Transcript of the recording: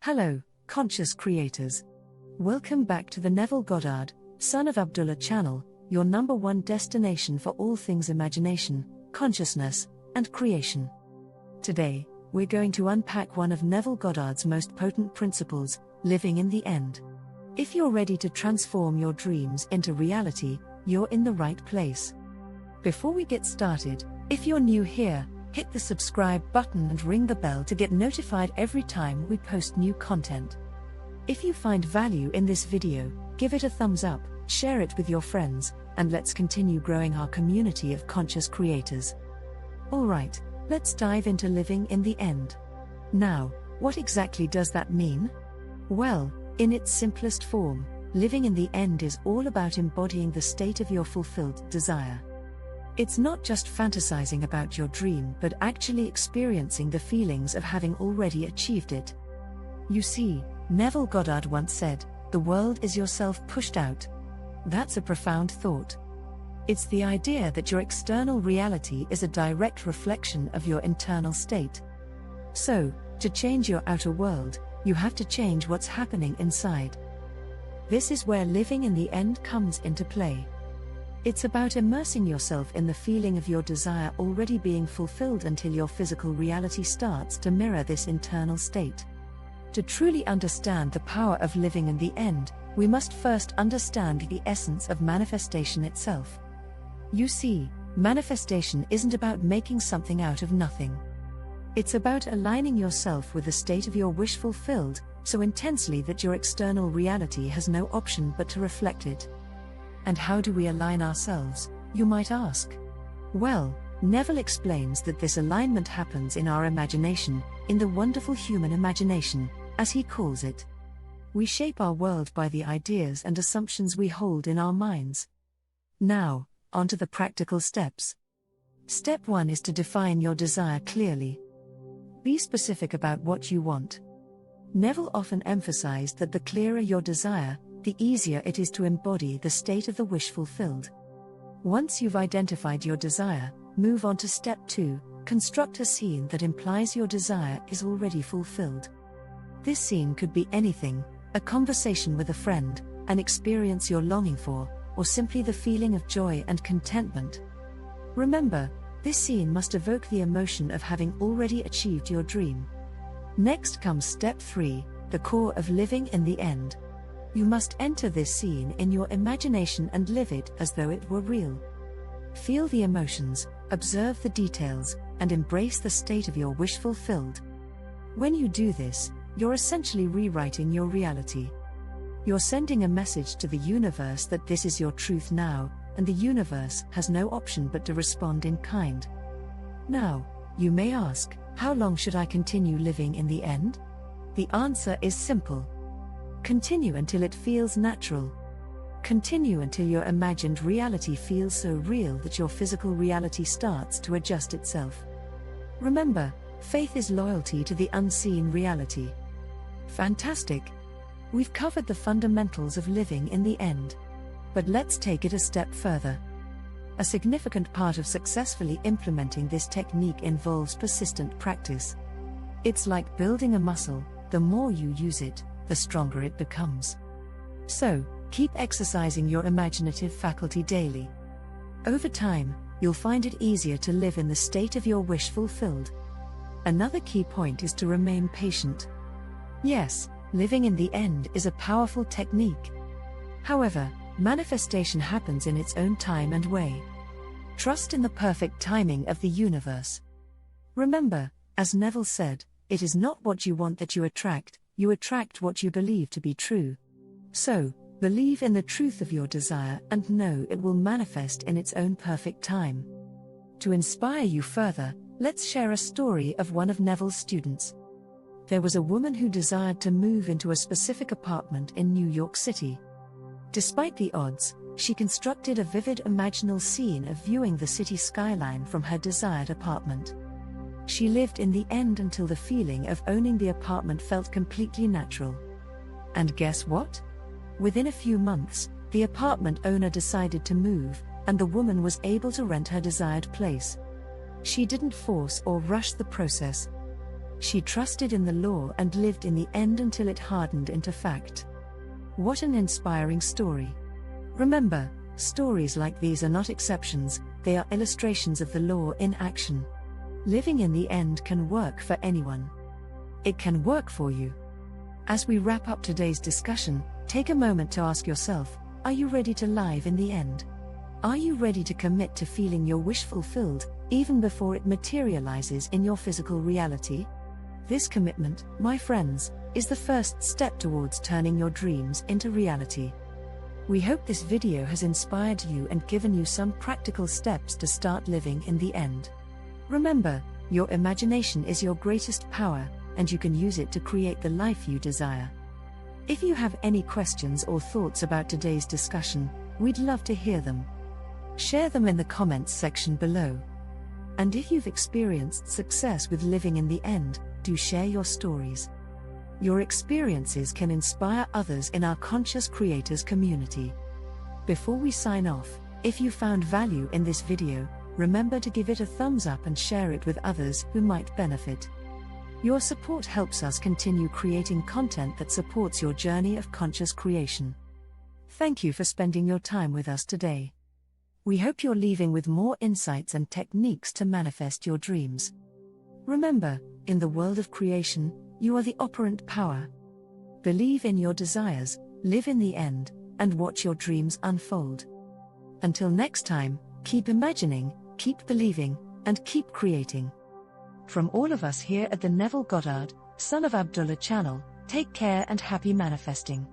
Hello, conscious creators. Welcome back to the Neville Goddard, son of Abdullah channel, your #1 destination for all things imagination, consciousness, and creation. Today, we're going to unpack one of Neville Goddard's most potent principles, living in the end. If you're ready to transform your dreams into reality, you're in the right place. Before we get started, if you're new here, hit the subscribe button and ring the bell to get notified every time we post new content. If you find value in this video, give it a thumbs up, share it with your friends, and let's continue growing our community of conscious creators. Alright, let's dive into living in the end. Now, what exactly does that mean? Well, in its simplest form, living in the end is all about embodying the state of your fulfilled desire. It's not just fantasizing about your dream but actually experiencing the feelings of having already achieved it. You see, Neville Goddard once said, "The world is yourself pushed out." That's a profound thought. It's the idea that your external reality is a direct reflection of your internal state. So, to change your outer world, you have to change what's happening inside. This is where living in the end comes into play. It's about immersing yourself in the feeling of your desire already being fulfilled until your physical reality starts to mirror this internal state. To truly understand the power of living in the end, we must first understand the essence of manifestation itself. You see, manifestation isn't about making something out of nothing. It's about aligning yourself with the state of your wish fulfilled, so intensely that your external reality has no option but to reflect it. And how do we align ourselves, you might ask? Well, Neville explains that this alignment happens in our imagination, in the wonderful human imagination, as he calls it. We shape our world by the ideas and assumptions we hold in our minds. Now, onto the practical steps. Step 1 is to define your desire clearly. Be specific about what you want. Neville often emphasized that the clearer your desire, the easier it is to embody the state of the wish fulfilled. Once you've identified your desire, move on to step 2, construct a scene that implies your desire is already fulfilled. This scene could be anything: a conversation with a friend, an experience you're longing for, or simply the feeling of joy and contentment. Remember, this scene must evoke the emotion of having already achieved your dream. Next comes step 3, the core of living in the end. You must enter this scene in your imagination and live it as though it were real. Feel the emotions, observe the details, and embrace the state of your wish fulfilled. When you do this, you're essentially rewriting your reality. You're sending a message to the universe that this is your truth now, and the universe has no option but to respond in kind. Now, you may ask, how long should I continue living in the end? The answer is simple. Continue until it feels natural. Continue until your imagined reality feels so real that your physical reality starts to adjust itself. Remember, faith is loyalty to the unseen reality. Fantastic! We've covered the fundamentals of living in the end. But let's take it a step further. A significant part of successfully implementing this technique involves persistent practice. It's like building a muscle: the more you use it, the stronger it becomes. So, keep exercising your imaginative faculty daily. Over time, you'll find it easier to live in the state of your wish fulfilled. Another key point is to remain patient. Yes, living in the end is a powerful technique. However, manifestation happens in its own time and way. Trust in the perfect timing of the universe. Remember, as Neville said, it is not what you want that you attract what you believe to be true. So, believe in the truth of your desire and know it will manifest in its own perfect time. To inspire you further, let's share a story of one of Neville's students. There was a woman who desired to move into a specific apartment in New York City. Despite the odds, she constructed a vivid imaginal scene of viewing the city skyline from her desired apartment. She lived in the end until the feeling of owning the apartment felt completely natural. And guess what? Within a few months, the apartment owner decided to move, and the woman was able to rent her desired place. She didn't force or rush the process. She trusted in the law and lived in the end until it hardened into fact. What an inspiring story. Remember, stories like these are not exceptions, they are illustrations of the law in action. Living in the end can work for anyone. It can work for you. As we wrap up today's discussion, take a moment to ask yourself, are you ready to live in the end? Are you ready to commit to feeling your wish fulfilled, even before it materializes in your physical reality? This commitment, my friends, is the first step towards turning your dreams into reality. We hope this video has inspired you and given you some practical steps to start living in the end. Remember, your imagination is your greatest power, and you can use it to create the life you desire. If you have any questions or thoughts about today's discussion, we'd love to hear them. Share them in the comments section below. And if you've experienced success with living in the end, do share your stories. Your experiences can inspire others in our Conscious Creators community. Before we sign off, if you found value in this video, remember to give it a thumbs up and share it with others who might benefit. Your support helps us continue creating content that supports your journey of conscious creation. Thank you for spending your time with us today. We hope you're leaving with more insights and techniques to manifest your dreams. Remember, in the world of creation, you are the operant power. Believe in your desires, live in the end, and watch your dreams unfold. Until next time, keep imagining, keep believing, and keep creating. From all of us here at the Neville Goddard, Son of Abdullah channel, take care and happy manifesting.